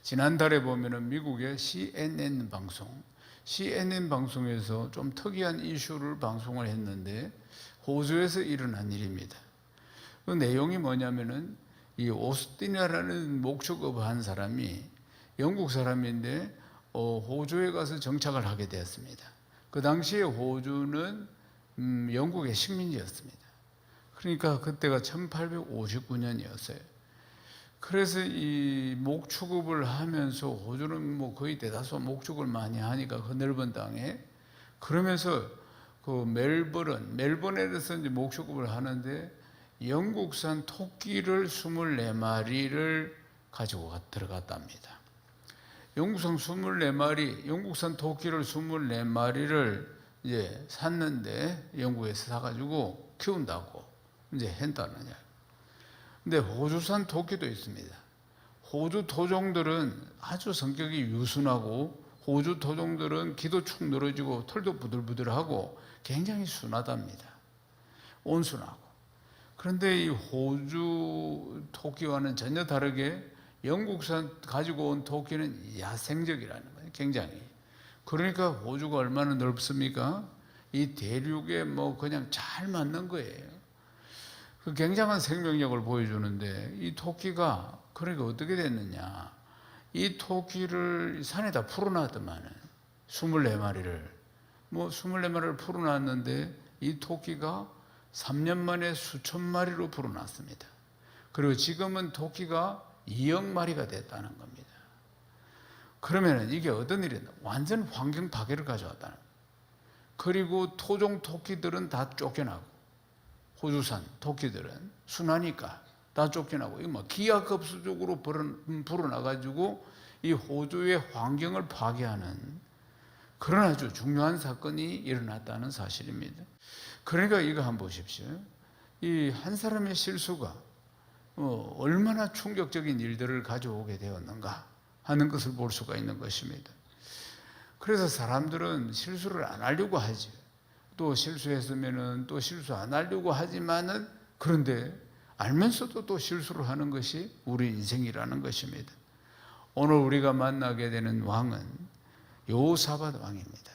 지난달에 보면은 미국의 CNN 방송에서 좀 특이한 이슈를 방송을 했는데 호주에서 일어난 일입니다. 그 내용이 뭐냐면은 이 오스틴이라는 목축업을 한 사람이 영국 사람인데 호주에 가서 정착을 하게 되었습니다. 그 당시에 호주는 영국의 식민지였습니다. 그러니까 그때가 1859년이었어요. 그래서 이 목축업을 하면서 호주는 뭐 거의 대다수 목축을 많이 하니까 그 넓은 땅에 그러면서 그 멜번에서 이제 목축업을 하는데 영국산 토끼를 24마리를 가지고 들어갔답니다. 영국산 토끼를 24마리를 이제 샀는데 영국에서 사가지고 키운다고 이제 했다는 이야기. 근데 호주산 토끼도 있습니다. 호주 토종들은 아주 성격이 유순하고 호주 토종들은 기도 축 늘어지고 털도 부들부들하고 굉장히 순하답니다. 온순하고. 그런데 이 호주 토끼와는 전혀 다르게 영국산 가지고 온 토끼는 야생적이라는 거예요. 굉장히. 그러니까 호주가 얼마나 넓습니까? 이 대륙에 뭐 그냥 잘 맞는 거예요. 그 굉장한 생명력을 보여주는데 이 토끼가 그러니까 어떻게 됐느냐? 이 토끼를 산에다 풀어놨더만은 24마리를 24마리를 풀어놨는데 이 토끼가 3년 만에 수천 마리로 불어났습니다. 그리고 지금은 토끼가 2억 마리가 됐다는 겁니다. 그러면 이게 어떤 일이냐? 완전 환경 파괴를 가져왔다는 거예요. 그리고 토종 토끼들은 다 쫓겨나고 호주산 토끼들은 순하니까 다 쫓겨나고 이거 막 기하급수적으로 불어나가지고 이 호주의 환경을 파괴하는 그런 아주 중요한 사건이 일어났다는 사실입니다. 그러니까 이거 한번 보십시오. 이 한 사람의 실수가 얼마나 충격적인 일들을 가져오게 되었는가 하는 것을 볼 수가 있는 것입니다. 그래서 사람들은 실수를 안 하려고 하지. 또 실수했으면은 또 실수 안 하려고 하지만은 그런데 알면서도 또 실수를 하는 것이 우리 인생이라는 것입니다. 오늘 우리가 만나게 되는 왕은 여호사밧 왕입니다.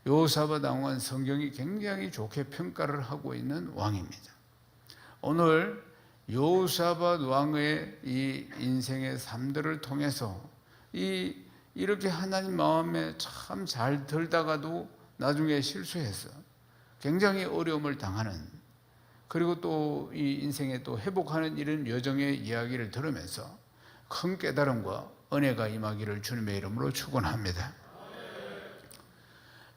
여호사밧 왕은 성경이 굉장히 좋게 평가를 하고 있는 왕입니다. 오늘 여호사밧 왕의 이 인생의 삶들을 통해서 이렇게 하나님 마음에 참 잘 들다가도 나중에 실수해서 굉장히 어려움을 당하는 그리고 또 이 인생에 또 회복하는 이런 여정의 이야기를 들으면서 큰 깨달음과 은혜가 임하기를 주님의 이름으로 축원합니다.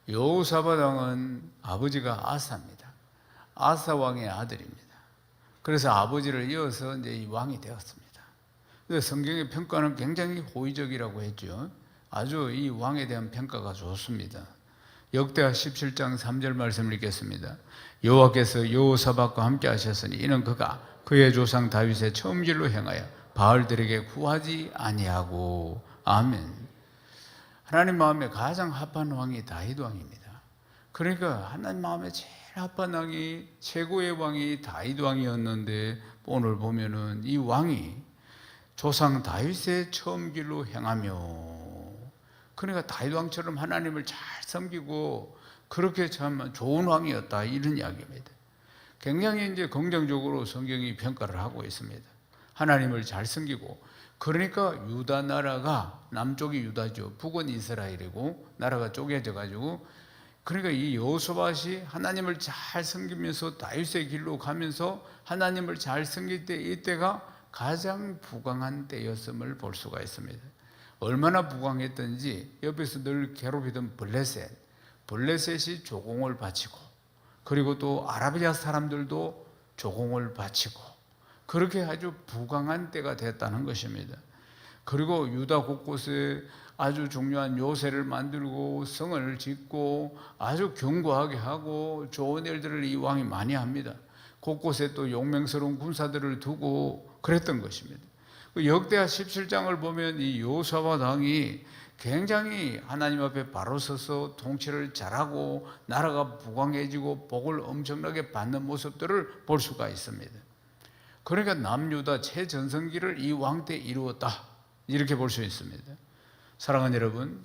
여호사밧 왕은 아버지가 아사입니다. 아사 왕의 아들입니다. 그래서 아버지를 이어서 이제 이 왕이 되었습니다. 그래서 성경의 평가는 굉장히 호의적이라고 했죠. 아주 이 왕에 대한 평가가 좋습니다. 역대하 17장 3절 말씀을 읽겠습니다. 여호와께서 여호사밧과 함께 하셨으니 이는 그가 그의 조상 다윗의 처음질로 행하여 바알들에게 구하지 아니하고. 아멘. 하나님 마음에 가장 합한 왕이 다윗 왕입니다. 그러니까 하나님 마음에 제일 합한 왕이 최고의 왕이 다윗 왕이었는데 오늘 보면은 이 왕이 조상 다윗의 처음 길로 행하며 그러니까 다윗 왕처럼 하나님을 잘 섬기고 그렇게 참 좋은 왕이었다 이런 이야기입니다. 굉장히 이제 긍정적으로 성경이 평가를 하고 있습니다. 하나님을 잘 섬기고 그러니까 유다 나라가 남쪽이 유다죠. 북은 이스라엘이고 나라가 쪼개져 가지고 그러니까 이 여호사밧이 하나님을 잘 섬기면서 다윗의 길로 가면서 하나님을 잘 섬길 때 이때가 가장 부강한 때였음을 볼 수가 있습니다. 얼마나 부강했던지 옆에서 늘 괴롭히던 블레셋이 조공을 바치고 그리고 또 아라비아 사람들도 조공을 바치고 그렇게 아주 부강한 때가 됐다는 것입니다. 그리고 유다 곳곳에 아주 중요한 요새를 만들고 성을 짓고 아주 견고하게 하고 좋은 일들을 이 왕이 많이 합니다. 곳곳에 또 용맹스러운 군사들을 두고 그랬던 것입니다. 역대하 17장을 보면 이 여호사밧 왕이 굉장히 하나님 앞에 바로 서서 통치를 잘하고 나라가 부강해지고 복을 엄청나게 받는 모습들을 볼 수가 있습니다. 그러니까 남유다 최전성기를 이 왕 때 이루었다 이렇게 볼 수 있습니다. 사랑하는 여러분,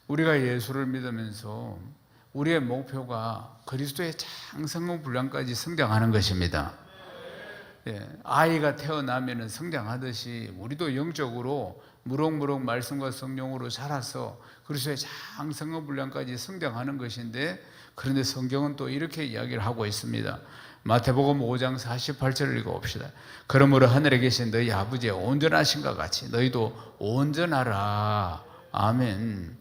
우리가 예수를 믿으면서 우리의 목표가 그리스도의 장성한 분량까지 성장하는 것입니다. 아이가 태어나면 성장하듯이 우리도 영적으로 무럭무럭 말씀과 성령으로 자라서 그리스도의 장성한 분량까지 성장하는 것인데, 그런데 성경은 또 이렇게 이야기를 하고 있습니다. 마태복음 5장 48절을 읽어봅시다. 그러므로 하늘에 계신 너희 아버지의 온전하신것 같이 너희도 온전하라. 아멘.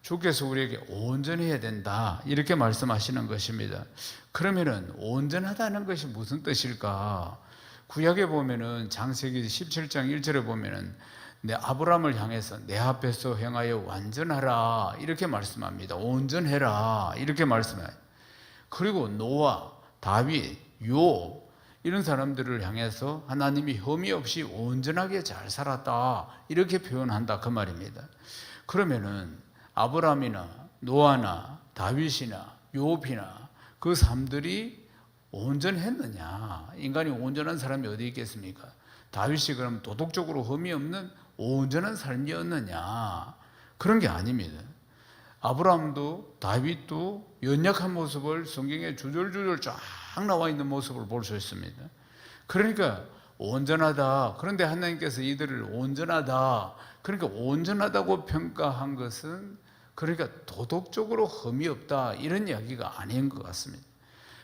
주께서 우리에게 온전해야 된다, 이렇게 말씀하시는 것입니다. 그러면은 온전하다는 것이 무슨 뜻일까? 구약에 보면은 장세기 17장 1절에 보면은 내 아브라함을 향해서 내 앞에서 행하여 완전하라, 이렇게 말씀합니다. 온전해라, 이렇게 말씀해요. 그리고 노아, 다윗, 욥 이런 사람들을 향해서 하나님이 흠이 없이 온전하게 잘 살았다, 이렇게 표현한다, 그 말입니다. 그러면은 아브라함이나 노아나 다윗이나 욥이나 그 사람들이 온전했느냐? 인간이 온전한 사람이 어디 있겠습니까? 다윗이 그럼 도덕적으로 흠이 없는 온전한 삶이었느냐? 그런 게 아닙니다. 아브라함도 다윗도 연약한 모습을 성경에 주절주절 쫙 나와 있는 모습을 볼 수 있습니다. 그러니까 온전하다. 그런데 하나님께서 이들을 온전하다, 그러니까 온전하다고 평가한 것은 그러니까 도덕적으로 흠이 없다, 이런 이야기가 아닌 것 같습니다.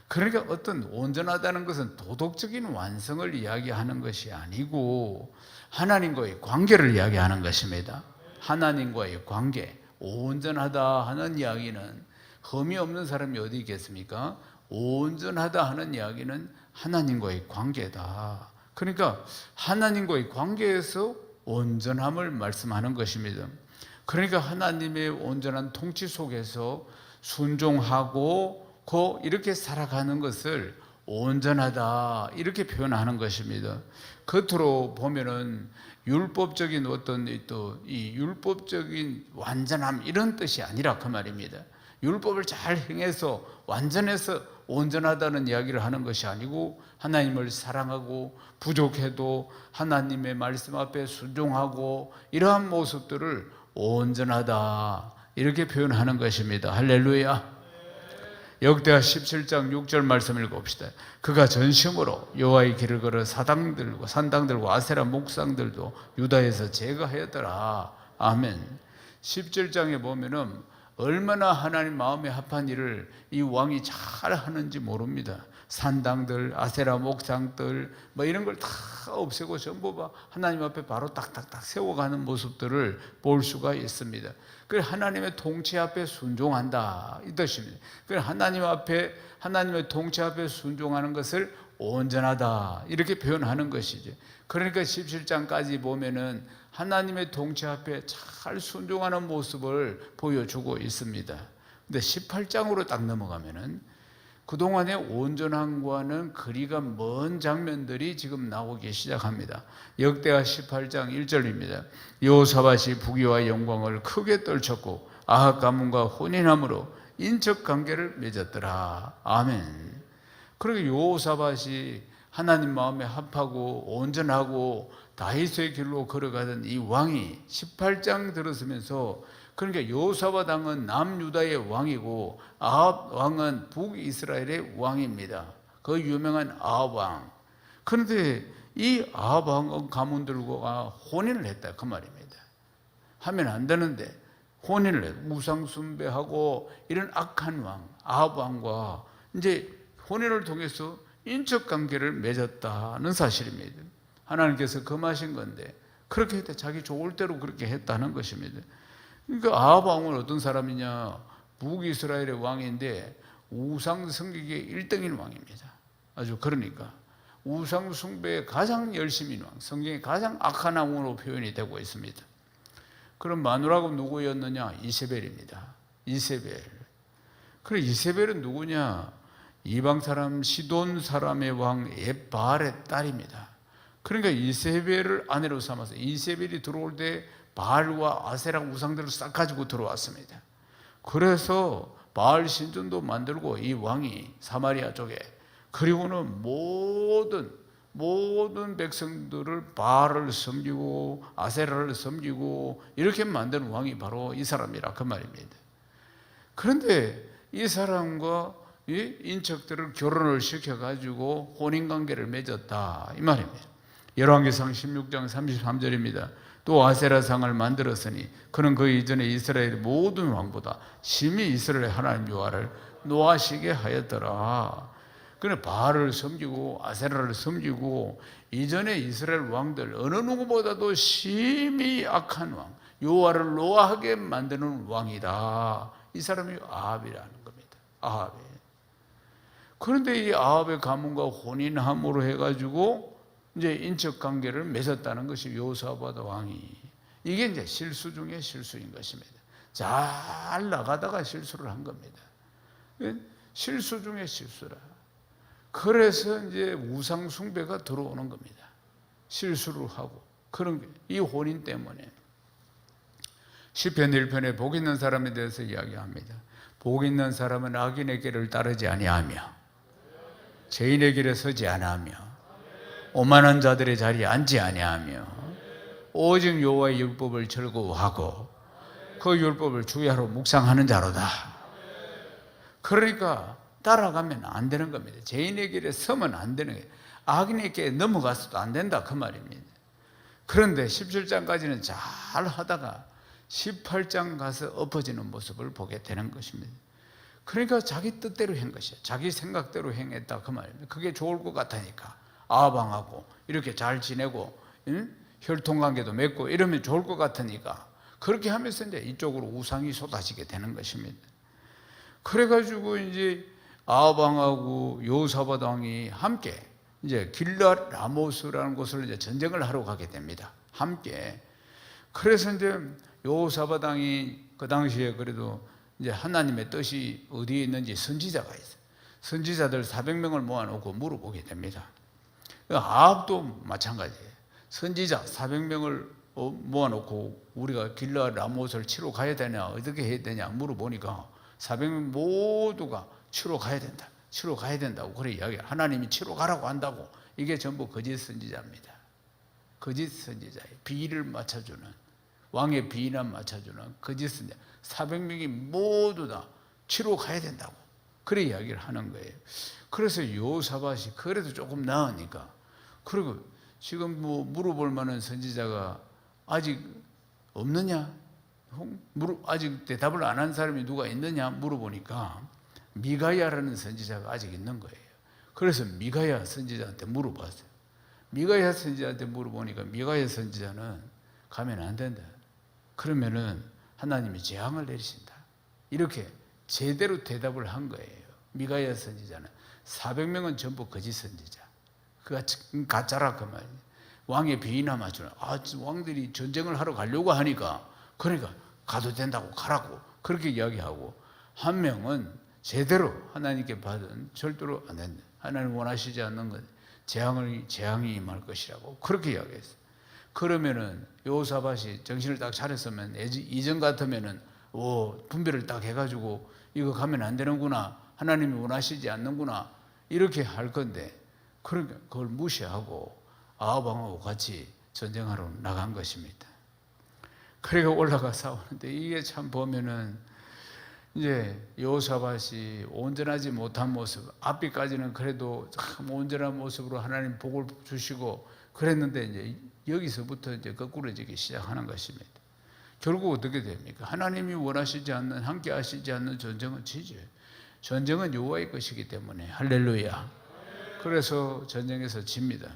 그러니까 어떤 온전하다는 것은 도덕적인 완성을 이야기하는 것이 아니고 하나님과의 관계를 이야기하는 것입니다. 하나님과의 관계, 온전하다 하는 이야기는 흠이 없는 사람이 어디 있겠습니까? 온전하다 하는 이야기는 하나님과의 관계다. 그러니까 하나님과의 관계에서 온전함을 말씀하는 것입니다. 그러니까 하나님의 온전한 통치 속에서 순종하고 이렇게 살아가는 것을 온전하다, 이렇게 표현하는 것입니다. 겉으로 보면은 율법적인 어떤 또 이 율법적인 완전함, 이런 뜻이 아니라 그 말입니다. 율법을 잘 행해서 완전해서 온전하다는 이야기를 하는 것이 아니고 하나님을 사랑하고 부족해도 하나님의 말씀 앞에 순종하고 이러한 모습들을 온전하다, 이렇게 표현하는 것입니다. 할렐루야. 역대하 17장 6절 말씀 읽어봅시다. 그가 전심으로 여호와의 길을 걸어 산당들과 아세라 목상들도 유다에서 제거하였더라. 아멘. 17장에 보면은 얼마나 하나님 마음에 합한 일을 이 왕이 잘 하는지 모릅니다. 산당들, 아세라 목상들 이런 걸 다 없애고 전부 하나님 앞에 바로 딱딱딱 세워가는 모습들을 볼 수가 있습니다. 그래서 하나님의 통치 앞에 순종한다, 이 뜻입니다. 그래서 하나님의 통치 앞에 순종하는 것을 온전하다, 이렇게 표현하는 것이죠. 그러니까 17장까지 보면은 하나님의 통치 앞에 잘 순종하는 모습을 보여주고 있습니다. 근데 18장으로 딱 넘어가면은 그동안의 온전함과는 거리가 먼 장면들이 지금 나오기 시작합니다. 역대하 18장 1절입니다. 여호사밧이 부귀와 영광을 크게 떨쳤고 아합 가문과 혼인함으로 인척 관계를 맺었더라. 아멘. 그러니까 여호사밧이 하나님 마음에 합하고 온전하고 다윗의 길로 걸어가던 이 왕이 18장 들었으면서, 그러니까 여호사밧 왕은 남유다의 왕이고 아합 왕은 북이스라엘의 왕입니다. 그 유명한 아합 왕. 그런데 이 아합 왕 가문들과 혼인을 했다, 그 말입니다. 하면 안 되는데 혼인을 했다. 우상 숭배하고 이런 악한 왕 아합 왕과 이제 혼인을 통해서 인척 관계를 맺었다는 사실입니다. 하나님께서 금하신 건데 그렇게 했다, 자기 좋을 대로 그렇게 했다는 것입니다. 그러니까 아합 왕은 어떤 사람이냐? 북이스라엘의 왕인데 우상 섬기기에 1등인 왕입니다. 아주 그러니까 우상 숭배에 가장 열심인 왕, 성경에 가장 악한 왕으로 표현이 되고 있습니다. 그럼 마누라가 누구였느냐? 이세벨입니다. 이세벨. 그래, 이세벨은 누구냐? 이방 사람 시돈 사람의 왕 엣바알의 딸입니다. 그러니까 이세벨을 아내로 삼아서 이세벨이 들어올 때 바알과 아세라 우상들을 싹 가지고 들어왔습니다. 그래서 바알 신전도 만들고 이 왕이 사마리아 쪽에, 그리고는 모든 모든 백성들을 바알을 섬기고 아세라를 섬기고 이렇게 만드는 왕이 바로 이 사람이라 그 말입니다. 그런데 이 사람과 이 인척들을 결혼을 시켜가지고 혼인관계를 맺었다 이 말입니다. 열왕기상 16장 33절입니다. 또 아세라상을 만들었으니 그는 그 이전에 이스라엘 모든 왕보다 심히 이스라엘 하나님 여호와를 노하시게 하였더라. 그는 바알을 섬기고 아세라를 섬기고 이전에 이스라엘 왕들 어느 누구보다도 심히 악한 왕, 여호와를 노하게 만드는 왕이다. 이 사람이 아합이라는 겁니다. 아합이. 그런데 이 아합의 가문과 혼인함으로 해가지고 이제 인척 관계를 맺었다는 것이 여호사밧 왕이. 이게 이제 실수 중에 실수인 것입니다. 잘 나가다가 실수를 한 겁니다. 실수 중에 실수라. 그래서 이제 우상 숭배가 들어오는 겁니다. 실수를 하고 그런 게 이 혼인 때문에. 시편 1편에 복 있는 사람에 대해서 이야기합니다. 복 있는 사람은 악인의 길을 따르지 아니하며 죄인의 길에 서지 아니하며 오만한 자들의 자리에 앉지 아니하며 오직 여호와의 율법을 즐거워하고 그 율법을 주야로 묵상하는 자로다. 그러니까 따라가면 안 되는 겁니다. 죄인의 길에 서면 안 되는 거예요. 악인의 길에 넘어가서도 안 된다 그 말입니다. 그런데 17장까지는 잘 하다가 18장 가서 엎어지는 모습을 보게 되는 것입니다. 그러니까 자기 뜻대로 한 것이에요. 자기 생각대로 행했다 그 말입니다. 그게 좋을 것 같으니까 아방하고 이렇게 잘 지내고 혈통관계도 맺고 이러면 좋을 것 같으니까 그렇게 하면서 이제 이쪽으로 우상이 쏟아지게 되는 것입니다. 그래가지고 이제 아방하고 여호사밧 왕이 함께 이제 길랏 라모스라는 곳을 이제 전쟁을 하러 가게 됩니다. 함께. 그래서 이제 여호사밧 왕이 그 당시에 그래도 이제 하나님의 뜻이 어디에 있는지 선지자가 있어요. 선지자들 400명을 모아놓고 물어보게 됩니다. 아합도 마찬가지예요. 선지자 400명을 모아놓고 우리가 길랏 라모스를 치러 가야 되냐 어떻게 해야 되냐 물어보니까 400명 모두가 치러 가야 된다. 치러 가야 된다고 그래 이야기. 하나님이 치러 가라고 한다고. 이게 전부 거짓 선지자입니다. 거짓 선지자예요. 비위를 맞춰주는 왕의 비위만 맞춰주는 거짓 선지자. 400명이 모두 다 치러 가야 된다고 그래 이야기를 하는 거예요. 그래서 여호사밧이 그래도 조금 나으니까 그리고 지금 뭐 물어볼 만한 선지자가 아직 없느냐? 아직 대답을 안 한 사람이 누가 있느냐 물어보니까 미가야라는 선지자가 아직 있는 거예요. 그래서 미가야 선지자한테 물어봤어요. 미가야 선지자한테 물어보니까 미가야 선지자는 가면 안 된다. 그러면은 하나님이 재앙을 내리신다. 이렇게 제대로 대답을 한 거예요. 미가야 선지자는 400명은 전부 거짓 선지자. 그가 가짜라 그 말이에요. 왕의 비위나 맞추는. 왕들이 전쟁을 하러 가려고 하니까 그러니까 가도 된다고 가라고 그렇게 이야기하고 한 명은 제대로 하나님께 받은 절대로 안 된다. 하나님 원하시지 않는 건 재앙이 임할 것이라고 그렇게 이야기했어요. 그러면은 여호사밧이 정신을 딱 차렸으면 이전 같으면은 분별을 딱 해가지고 이거 가면 안 되는구나 하나님이 원하시지 않는구나 이렇게 할 건데 그러니까 그걸 무시하고 아합 왕하고 같이 전쟁하러 나간 것입니다. 그러니까 올라가 싸우는데 이게 참 보면은 이제 여호사밧이 온전하지 못한 모습, 앞뒤까지는 그래도 참 온전한 모습으로 하나님 복을 주시고 그랬는데 이제 여기서부터 이제 거꾸로지기 시작하는 것입니다. 결국 어떻게 됩니까? 하나님이 원하시지 않는, 함께 하시지 않는 전쟁은 지죠. 전쟁은 여호와의 것이기 때문에 할렐루야. 그래서 전쟁에서 집니다.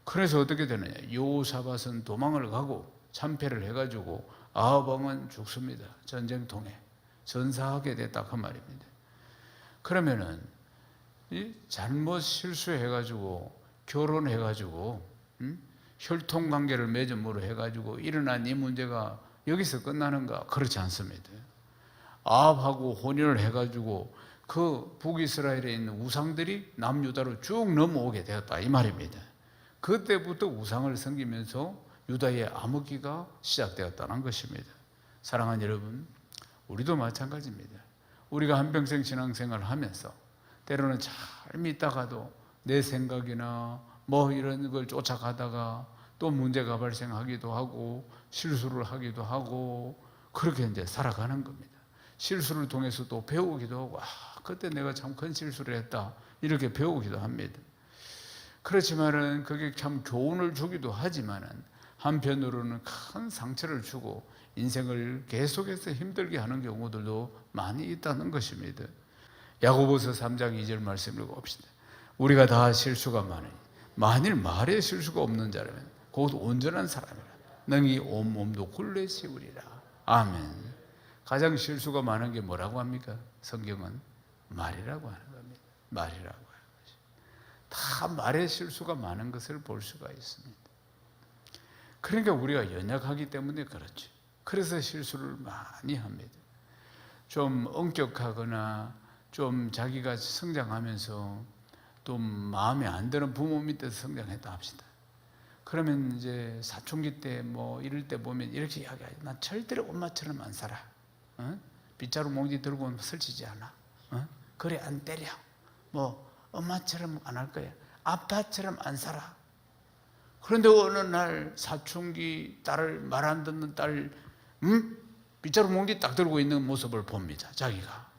그래서 어떻게 되느냐? 여호사밧은 도망을 가고 참패를 해가지고 아합 왕은 죽습니다. 전쟁통에 전사하게 됐다 그 말입니다. 그러면은 잘못 실수해가지고 결혼해가지고 혈통 관계를 맺음으로 해가지고 일어난 이 문제가 여기서 끝나는가? 그렇지 않습니다. 아합하고 혼인을 해가지고 그 북이스라엘에 있는 우상들이 남유다로 쭉 넘어오게 되었다 이 말입니다. 그때부터 우상을 섬기면서 유다의 암흑기가 시작되었다는 것입니다. 사랑하는 여러분, 우리도 마찬가지입니다. 우리가 한평생 신앙생활을 하면서 때로는 잘 믿다가도 내 생각이나 뭐 이런 걸 쫓아가다가 또 문제가 발생하기도 하고 실수를 하기도 하고 그렇게 이제 살아가는 겁니다. 실수를 통해서 또 배우기도 하고 그때 내가 참 큰 실수를 했다 이렇게 배우기도 합니다. 그렇지만은 그게 참 교훈을 주기도 하지만은 한편으로는 큰 상처를 주고 인생을 계속해서 힘들게 하는 경우들도 많이 있다는 것입니다. 야고보서 3장 2절 말씀을 봅시다. 우리가 다 실수가 많으니 만일 말에 실수가 없는 자라면 곧 온전한 사람이라 능히 온 몸도 굴레 세우리라. 아멘. 가장 실수가 많은 게 뭐라고 합니까? 성경은 말이라고 하는 겁니다. 말이라고 하는 것이. 다 말에 실수가 많은 것을 볼 수가 있습니다. 그러니까 우리가 연약하기 때문에 그렇죠. 그래서 실수를 많이 합니다. 좀 엄격하거나 좀 자기가 성장하면서 좀 마음에 안 드는 부모 밑에서 성장했다 합시다. 그러면 이제 사춘기 때 뭐 이럴 때 보면 이렇게 이야기하죠. 난 절대로 엄마처럼 안 살아. 빗자루 몽지 들고 설치지 않아. 그래 안 때려. 뭐 엄마처럼 안 할 거야. 아빠처럼 안 살아. 그런데 어느 날 사춘기 딸을 말 안 듣는 딸 빗자루 몽지 딱 들고 있는 모습을 봅니다. 자기가.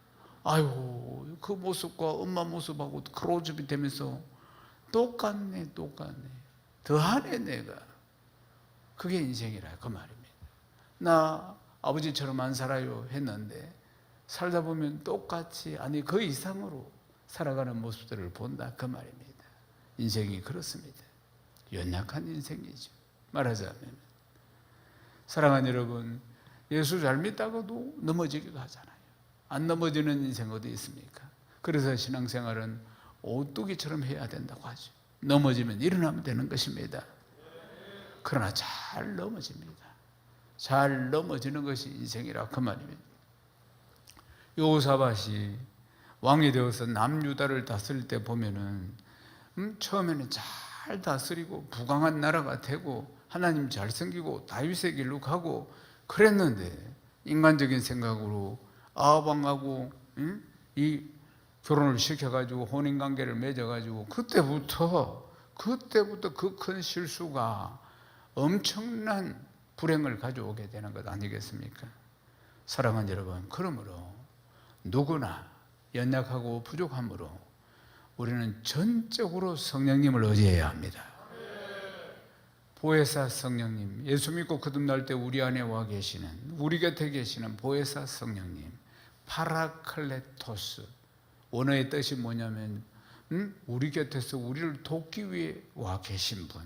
아이고 그 모습과 엄마 모습하고 크로즈업이 되면서 똑같네. 더하네 내가. 그게 인생이라 그 말입니다. 나 아버지처럼 안 살아요 했는데 살다 보면 똑같이 아니 그 이상으로 살아가는 모습들을 본다 그 말입니다. 인생이 그렇습니다. 연약한 인생이죠. 말하자면 사랑하는 여러분, 예수 잘 믿다가도 넘어지기도 하잖아요. 안 넘어지는 인생 어디 있습니까? 그래서 신앙생활은 오뚜기처럼 해야 된다고 하죠. 넘어지면 일어나면 되는 것입니다. 그러나 잘 넘어집니다. 잘 넘어지는 것이 인생이라 그 말입니다. 여호사밧이 왕이 되어서 남유다를 다스릴 때 보면은 처음에는 잘 다스리고 부강한 나라가 되고 하나님 잘 섬기고 다윗의 길로 가고 그랬는데 인간적인 생각으로 아합왕하고 이 결혼을 시켜가지고 혼인관계를 맺어가지고 그때부터 그 큰 실수가 엄청난 불행을 가져오게 되는 것 아니겠습니까? 사랑하는 여러분, 그러므로 누구나 연약하고 부족함으로 우리는 전적으로 성령님을 의지해야 합니다. 보혜사 성령님, 예수 믿고 거듭날 때 우리 안에 와 계시는, 우리 곁에 계시는 보혜사 성령님, 파라클레토스. 원어의 뜻이 뭐냐면 우리 곁에서 우리를 돕기 위해 와 계신 분.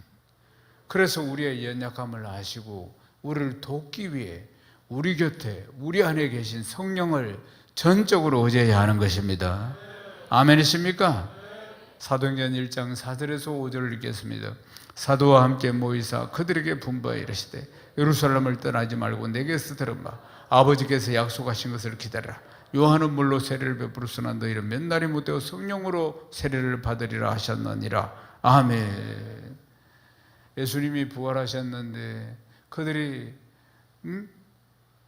그래서 우리의 연약함을 아시고 우리를 돕기 위해 우리 곁에 우리 안에 계신 성령을 전적으로 의지해야 하는 것입니다. 아멘이십니까? 사도행전 1장 4절에서 5절을 읽겠습니다. 사도와 함께 모이사 그들에게 분부하여 이르시되 예루살렘을 떠나지 말고 내게서 들은 바 아버지께서 약속하신 것을 기다리라. 요한은 물로 세례를 베풀었으나 너희는 몇 날이 못되어 성령으로 세례를 받으리라 하셨느니라. 아멘. 예수님이 부활하셨는데 그들이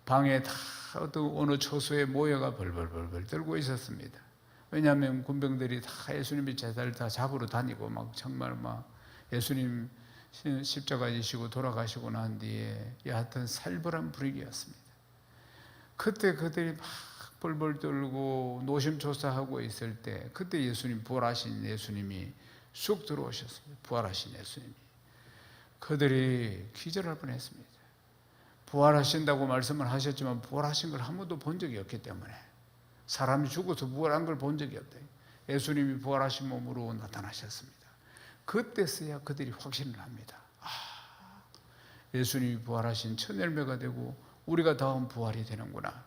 방에 다 어떤 어느 처소에 모여가 벌벌 떨고 있었습니다. 왜냐하면 군병들이 다 예수님의 제자를 다 잡으러 다니고 막 정말 막 예수님 십자가 지시고 돌아가시고 난 뒤에 여하튼 살벌한 분위기였습니다. 그때 그들이 막 벌벌 떨고 노심초사하고 있을 때 그때 예수님 부활하신 예수님이 쑥 들어오셨습니다. 부활하신 예수님이. 그들이 기절할 뻔했습니다. 부활하신다고 말씀을 하셨지만 부활하신 걸 한 번도 본 적이 없기 때문에 사람이 죽어서 부활한 걸 본 적이 없대요. 예수님이 부활하신 몸으로 나타나셨습니다. 그때서야 그들이 확신을 합니다. 예수님이 부활하신 첫 열매가 되고 우리가 다음 부활이 되는구나.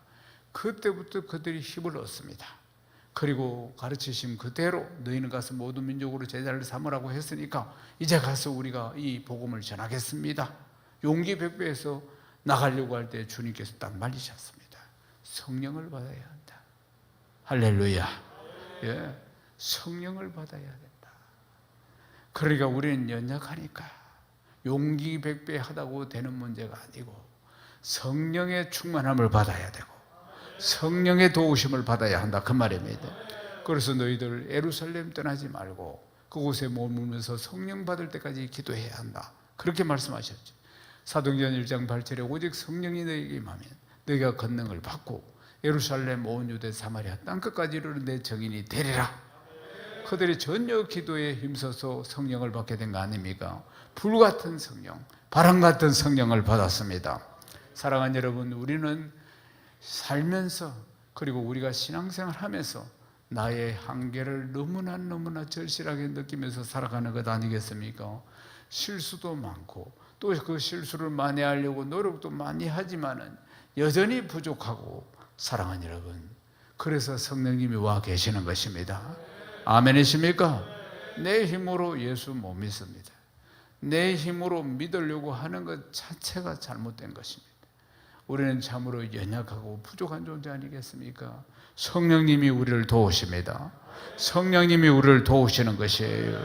그때부터 그들이 힘을 얻습니다. 그리고 가르치심 그대로 너희는 가서 모든 민족으로 제자를 삼으라고 했으니까 이제 가서 우리가 이 복음을 전하겠습니다. 용기 백배해서 나가려고 할 때 주님께서 딱 말리셨습니다. 성령을 받아야 한다. 할렐루야. 예, 성령을 받아야 된다. 그러니까 우리는 연약하니까 용기 백배하다고 되는 문제가 아니고 성령의 충만함을 받아야 되고 성령의 도우심을 받아야 한다 그 말입니다. 그래서 너희들 예루살렘 떠나지 말고 그곳에 머물면서 성령 받을 때까지 기도해야 한다. 그렇게 말씀하셨죠. 사도행전 1장 8절에 오직 성령이 너에게 임하면 너희가 권능을 받고 예루살렘 온 유대 사마리아 땅끝까지 이르는 내 증인이 되리라. 그들이 전혀 기도에 힘써서 성령을 받게 된 거 아닙니까? 불같은 성령, 바람 같은 성령을 받았습니다. 사랑하는 여러분, 우리는 살면서 그리고 우리가 신앙생활 하면서 나의 한계를 너무나 절실하게 느끼면서 살아가는 것 아니겠습니까? 실수도 많고 또 그 실수를 만회하려고 노력도 많이 하지만은 여전히 부족하고, 사랑하는 여러분, 그래서 성령님이 와 계시는 것입니다. 아멘이십니까? 내 힘으로 예수 못 믿습니다. 내 힘으로 믿으려고 하는 것 자체가 잘못된 것입니다. 우리는 참으로 연약하고 부족한 존재 아니겠습니까? 성령님이 우리를 도우십니다. 성령님이 우리를 도우시는 것이에요.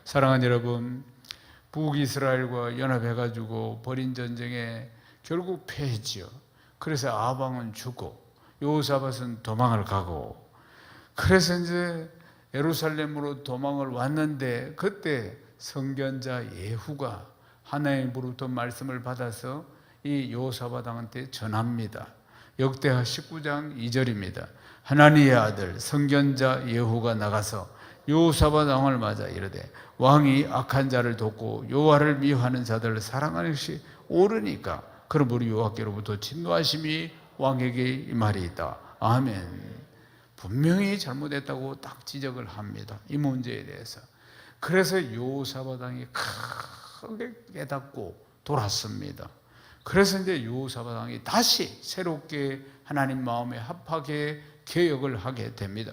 사랑하는 여러분, 북이스라엘과 연합해가지고 벌인 전쟁에 결국 패했지요. 그래서 아방은 죽고 여호사밧은 도망을 가고, 그래서 이제 예루살렘으로 도망을 왔는데 그때 선견자 예후가 하나님으로부터 말씀을 받아서 이 여호사밧 왕한테 전합니다. 역대하 19장 2절입니다. 하나님의 아들 선견자 예후가 나가서 여호사밧 왕을 맞아 이르되 왕이 악한 자를 돕고 여호와를 미워하는 자들을 사랑하는 것이 옳으니까 그럼 우리 여호와께로부터 진노하심이 왕에게 임하리이다. 아멘. 분명히 잘못했다고 딱 지적을 합니다. 이 문제에 대해서. 그래서 여호사밧 왕이 크게 깨닫고 돌았습니다. 그래서 이제 여호사밧 왕이 다시 새롭게 하나님 마음에 합하게 개혁을 하게 됩니다.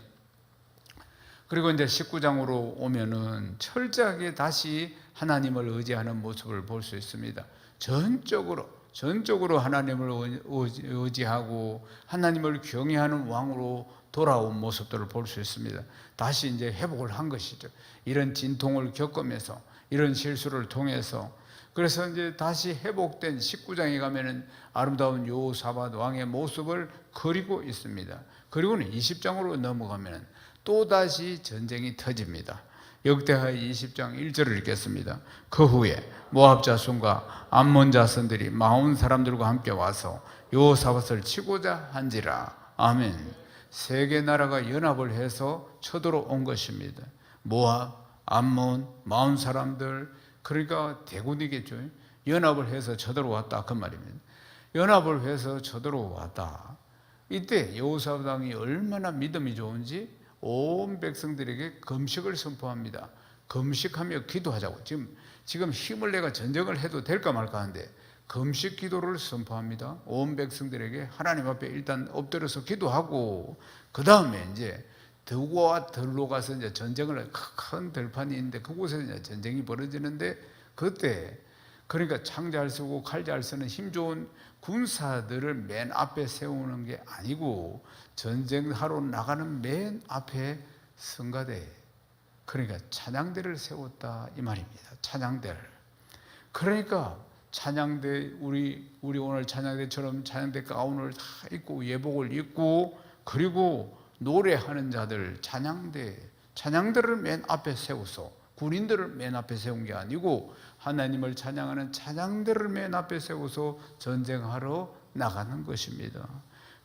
그리고 이제 19장으로 오면은 철저하게 다시 하나님을 의지하는 모습을 볼 수 있습니다. 전적으로 하나님을 의지하고 하나님을 경외하는 왕으로 돌아온 모습들을 볼 수 있습니다. 다시 이제 회복을 한 것이죠. 이런 진통을 겪으면서, 이런 실수를 통해서. 그래서 이제 다시 회복된 19장에 가면은 아름다운 여호사밧 왕의 모습을 그리고 있습니다. 그리고는 20장으로 넘어가면은 또다시 전쟁이 터집니다. 역대하 20장 1절을 읽겠습니다. 그 후에 모압 자손과 암몬 자손들이 마온 사람들과 함께 와서 여호사밧을 치고자 한지라. 아멘. 세 개 나라가 연합을 해서 쳐들어온 것입니다. 모압, 암몬, 마온 사람들, 그러니까 대군이겠죠. 연합을 해서 쳐들어왔다 그 말입니다. 연합을 해서 쳐들어왔다. 이때 여호사밧 왕이 얼마나 믿음이 좋은지 온 백성들에게 금식을 선포합니다. 금식하며 기도하자고. 지금 힘을 내가 전쟁을 해도 될까 말까 하는데 금식 기도를 선포합니다. 온 백성들에게 하나님 앞에 일단 엎드려서 기도하고, 그 다음에 이제 드고와 들로 가서 이제 전쟁을, 큰 들판이 있는데 그곳에서 이제 전쟁이 벌어지는데, 그때 그러니까 창 잘 쓰고 칼 잘 쓰는 힘 좋은 군사들을 맨 앞에 세우는 게 아니고 전쟁하러 나가는 맨 앞에 성가대, 그러니까 찬양대를 세웠다 이 말입니다. 찬양대를. 그러니까 찬양대, 우리 오늘 찬양대처럼 찬양대 가운을 다 입고 예복을 입고, 그리고 노래하는 자들, 찬양대를 맨 앞에 세워서, 군인들을 맨 앞에 세운 게 아니고 하나님을 찬양하는 찬양대를 맨 앞에 세워서 전쟁하러 나가는 것입니다.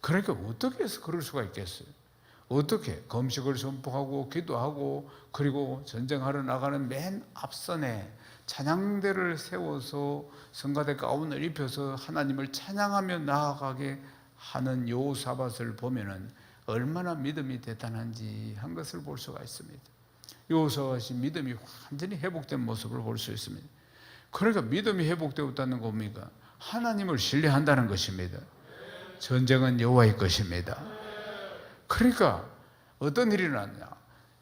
그러니까 어떻게 해서 그럴 수가 있겠어요? 어떻게 금식을 선포하고 기도하고 그리고 전쟁하러 나가는 맨 앞선에 찬양대를 세워서 성가대 가운을 입혀서 하나님을 찬양하며 나아가게 하는 여호사밧을 보면은 얼마나 믿음이 대단한지 한 것을 볼 수가 있습니다. 여호사밧이 믿음이 완전히 회복된 모습을 볼 수 있습니다. 그러니까 믿음이 회복되었다는 거 뭡니까? 하나님을 신뢰한다는 것입니다. 전쟁은 여호와의 것입니다. 그러니까 어떤 일이 났냐?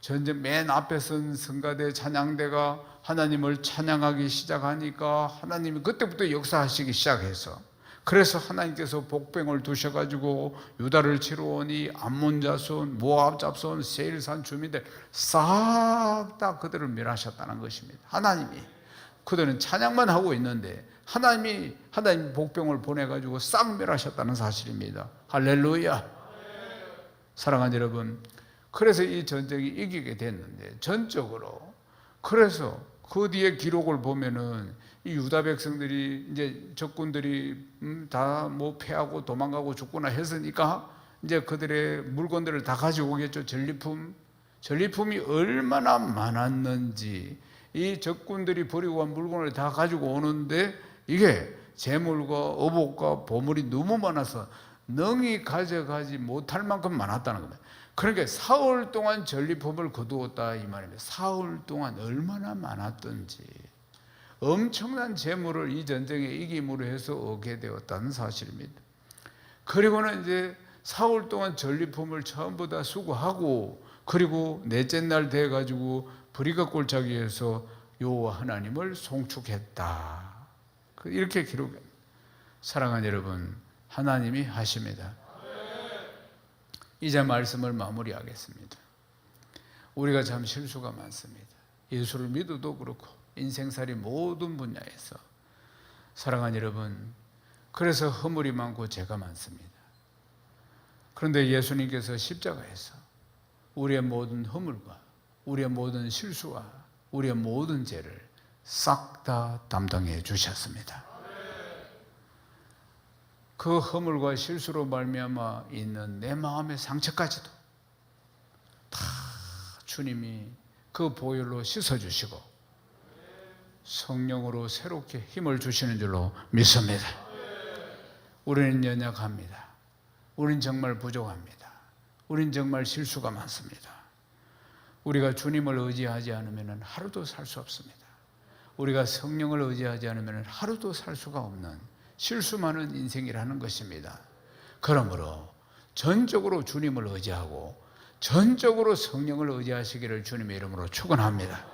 전쟁 맨 앞에 선 성가대 찬양대가 하나님을 찬양하기 시작하니까 하나님이 그때부터 역사하시기 시작해서, 그래서 하나님께서 복병을 두셔가지고 유다를 치러 오니 암몬 자손, 모압 자손, 세일산 주민들 싹 다 그들을 멸하셨다는 것입니다. 하나님이. 그들은 찬양만 하고 있는데 하나님 복병을 보내가지고 싹 멸하셨다는 사실입니다. 할렐루야. 사랑하는 여러분, 그래서 이 전쟁이 이기게 됐는데 전적으로 그래서 그 뒤에 기록을 보면은 이 유다 백성들이 이제 적군들이 다 뭐 패하고 도망가고 죽거나 했으니까 이제 그들의 물건들을 다 가지고 오겠죠. 전리품이 얼마나 많았는지, 이 적군들이 버리고 간 물건을 다 가지고 오는데 이게 재물과 어복과 보물이 너무 많아서 능히 가져가지 못할 만큼 많았다는 겁니다. 그러니까 사흘 동안 전리품을 거두었다 이 말입니다. 사흘 동안 얼마나 많았던지, 엄청난 재물을 이 전쟁에 이김으로 해서 얻게 되었다는 사실입니다. 그리고는 이제 사흘 동안 전리품을 전부 다 수거하고, 그리고 넷째 날 돼 가지고 브리가 골짜기에서 여호와 하나님을 송축했다. 이렇게 기록합니다. 사랑하는 여러분, 하나님이 하십니다. 이제 말씀을 마무리하겠습니다. 우리가 참 실수가 많습니다. 예수를 믿어도 그렇고 인생살이 모든 분야에서. 사랑하는 여러분, 그래서 허물이 많고 죄가 많습니다. 그런데 예수님께서 십자가에서 우리의 모든 허물과 우리의 모든 실수와 우리의 모든 죄를 싹 다 담당해 주셨습니다. 그 허물과 실수로 말미암아 있는 내 마음의 상처까지도 다 주님이 그 보혈로 씻어주시고 성령으로 새롭게 힘을 주시는 줄로 믿습니다. 우리는 연약합니다. 우리는 정말 부족합니다. 우리는 정말 실수가 많습니다. 우리가 주님을 의지하지 않으면 하루도 살 수 없습니다. 우리가 성령을 의지하지 않으면 하루도 살 수가 없는 실수 많은 인생이라는 것입니다. 그러므로 전적으로 주님을 의지하고 전적으로 성령을 의지하시기를 주님의 이름으로 축원합니다.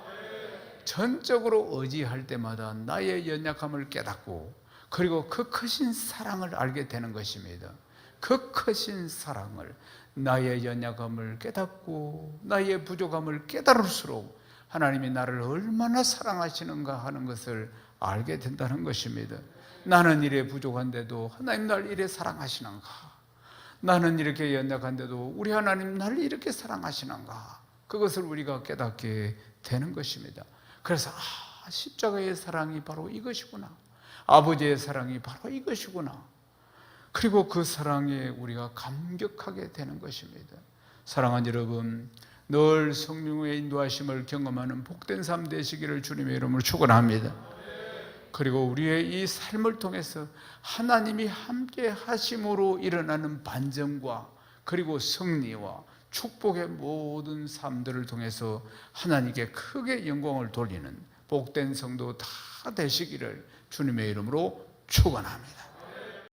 전적으로 의지할 때마다 나의 연약함을 깨닫고, 그리고 그 크신 사랑을 알게 되는 것입니다. 그 크신 사랑을, 나의 연약함을 깨닫고 나의 부족함을 깨달을수록 하나님이 나를 얼마나 사랑하시는가 하는 것을 알게 된다는 것입니다. 나는 이래 부족한데도 하나님 날 이래 사랑하시는가? 나는 이렇게 연약한데도 우리 하나님 나를 이렇게 사랑하시는가? 그것을 우리가 깨닫게 되는 것입니다. 그래서 십자가의 사랑이 바로 이것이구나, 아버지의 사랑이 바로 이것이구나, 그리고 그 사랑에 우리가 감격하게 되는 것입니다. 사랑하는 여러분, 늘 성령의 인도하심을 경험하는 복된 삶 되시기를 주님의 이름으로 축원합니다. 그리고 우리의 이 삶을 통해서 하나님이 함께 하심으로 일어나는 반전과 그리고 승리와 축복의 모든 삶들을 통해서 하나님께 크게 영광을 돌리는 복된 성도 다 되시기를 주님의 이름으로 축원합니다.